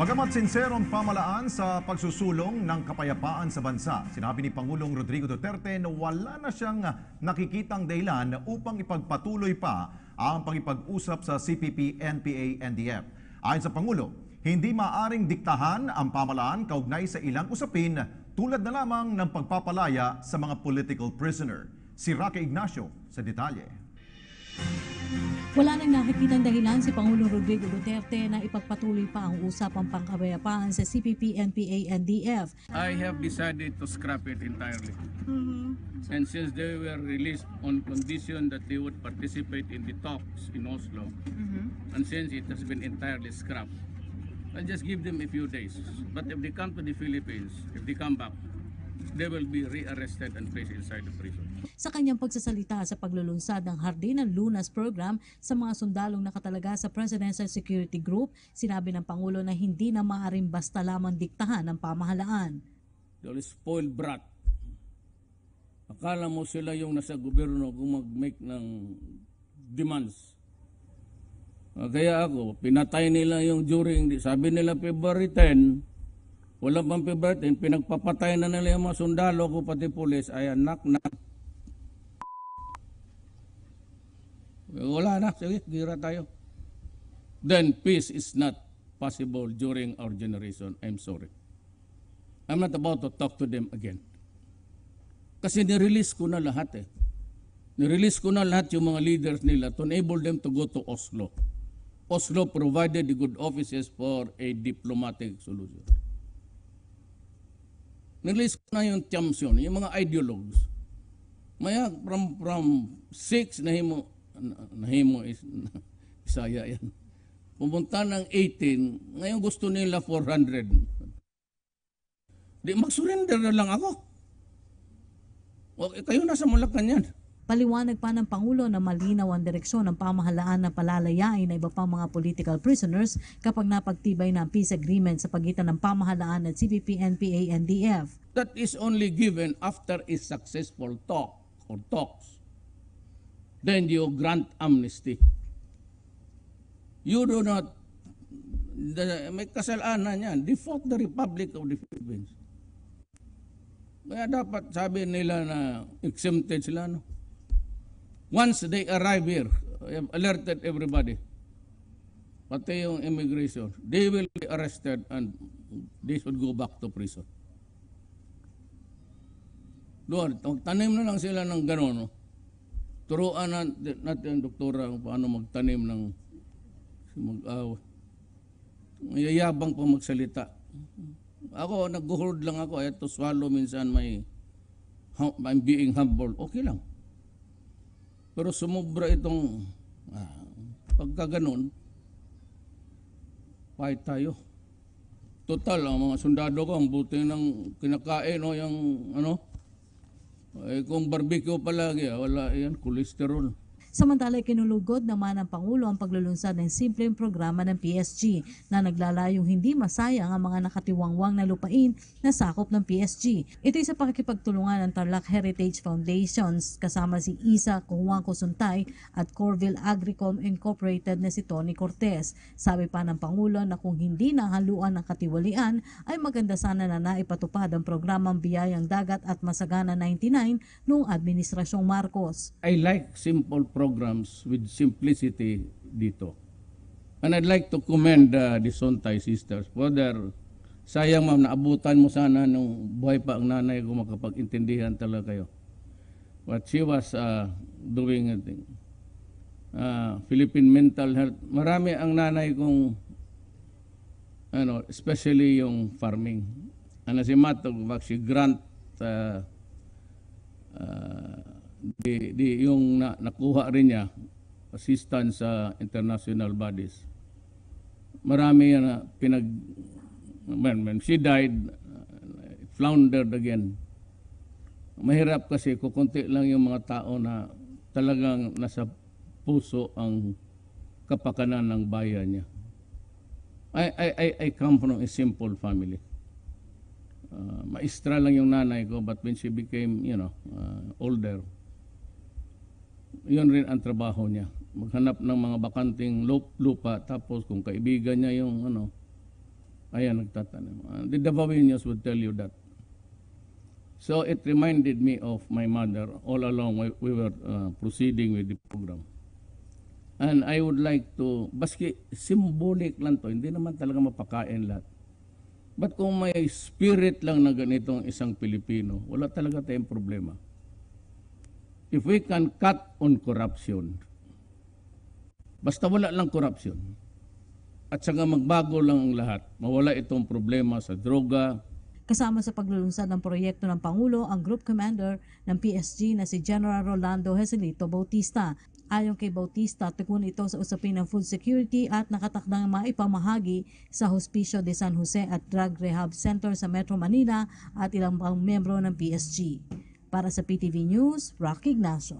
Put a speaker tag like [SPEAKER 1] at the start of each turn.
[SPEAKER 1] Bagamat sinserong pamalaan sa pagsusulong ng kapayapaan sa bansa, sinabi ni Pangulong Rodrigo Duterte na wala na siyang nakikitang dahilan upang ipagpatuloy pa ang pakipag-usap sa CPP-NPA-NDF. Ayon sa Pangulo, hindi maaring diktahan ang pamalaan kaugnay sa ilang usapin tulad na lamang ng pagpapalaya sa mga political prisoner. Si Roque Ignacio sa detalye.
[SPEAKER 2] Wala nang nakikitang dahilan si Pangulong Rodrigo Duterte na ipagpatuloy pa ang usapang pangkapayapaan sa CPP-NPA-NDF.
[SPEAKER 3] I have decided to scrap it entirely. And since they were released on condition that they would participate in the talks in Oslo, and since it has been entirely scrapped, I'll just give them a few days. But if they come to the Philippines, if they come back, they will be rearrested and placed inside the prison.
[SPEAKER 2] Sa kanyang pagsasalita sa paglulunsad ng Hardin ng Lunas program sa mga sundalong nakatalaga sa Presidential Security Group, sinabi ng Pangulo na hindi na maaaring basta lamang diktahan ng pamahalaan.
[SPEAKER 3] They're spoiled brat. Akala mo sila yung nasa gobyerno kung mag-make ng demands. Kaya ako, pinatay nila yung during, sabi nila February 10, wala pang February 10, pinagpapatay na nila yung mga sundalo ko pati pulis, ay anak na. Wala na, sige, gira tayo. Then peace is not possible during our generation. I'm sorry. I'm not about to talk to them again. Kasi nirelease ko na lahat eh. Nirelease ko na lahat yung mga leaders nila to enable them to go to Oslo. Oslo provided the good offices for a diplomatic solution. Nirelease ko na yung champion, yung mga ideologues. Maya from 6 nahimo is Isaya yan. Pumunta ng 18, ngayon gusto nila 400. Di mag-surrender na lang ako. Okay, kayo nasa Malacanang yan.
[SPEAKER 2] Paliwanag pa ng Pangulo na malinaw ang direksyon ng pamahalaan na palalayain na iba pang mga political prisoners kapag napagtibay na ang peace agreement sa pagitan ng pamahalaan at CPP-NPA-NDF.
[SPEAKER 3] That is only given after a successful talk or talks. Then you grant amnesty. You do not, may kasalanan yan, default the Republic of the Philippines. Kaya dapat sabi nila na exempted sila, no? Once they arrive here, I have alerted everybody, pati yung immigration, they will be arrested and they should go back to prison. Doon, tanim na lang sila ng gano'n, no? Turuan natin, doktora, kung paano magtanim ng mayayabang pa magsalita. Ako, nag-hold lang ako, I had to swallow minsan I'm being humble, okay lang. Pero sumubra itong pagka ganun, fight tayo. Total, ang mga sundalo ko, ang buti ng kinakain o yung kung barbecue palagi, wala yan, cholesterol.
[SPEAKER 2] Samantala, kinulugod naman ng Pangulo ang paglulunsad ng simpleng programa ng PSG na naglalayong hindi masayang ang mga nakatiwangwang na lupain na sakop ng PSG. Ito'y sa pakikipagtulungan ng Tarlac Heritage Foundations kasama si Isa Kuwangko Suntay at Corville Agricom Incorporated na si Tony Cortez. Sabi pa ng Pangulo na kung hindi nahaluan ng katiwalian ay maganda sana na naipatupad ang programang Biyayang Dagat at Masagana 99 noong Administrasyong Marcos.
[SPEAKER 3] I like simple programs with simplicity dito. And I'd like to commend the Sontay sisters for their, sayang ma'am, naabutan mo sana nung buhay pa ang nanay ko, makapag-intindihan talaga kayo. But she was doing a thing. Philippine mental health. Marami ang nanay kong, especially yung farming. Si Matog, she grant yung nakuha rin niya assistance sa international bodies. Marami yan na when she died, floundered again. Mahirap kasi kukunti lang yung mga tao na talagang nasa puso ang kapakanan ng bayan niya. I come from a simple family. Maestra lang yung nanay ko, but when she became, older, yun rin ang trabaho niya. Maghanap ng mga bakanting lupa, tapos kung kaibigan niya yung Ayan, nagtatanim. The Davaoenos would tell you that. So it reminded me of my mother all along we were proceeding with the program. And I would like to, baski symbolic lang to, hindi naman talaga mapakain lahat. But kung may spirit lang na ganitong isang Pilipino, wala talaga tayong problema. If we can cut on corruption, basta wala lang corruption, at saka magbago lang ang lahat, mawala itong problema sa droga.
[SPEAKER 2] Kasama sa paglulunsad ng proyekto ng Pangulo ang Group Commander ng PSG na si General Rolando Jeselito Bautista. Ayon kay Bautista, tukon ito sa usapin ng food security at nakatakdang maipamahagi sa Hospicio de San Jose at Drug Rehab Center sa Metro Manila at ilang pang membro ng PSG. Para sa PTV News, Rocky Ignacio.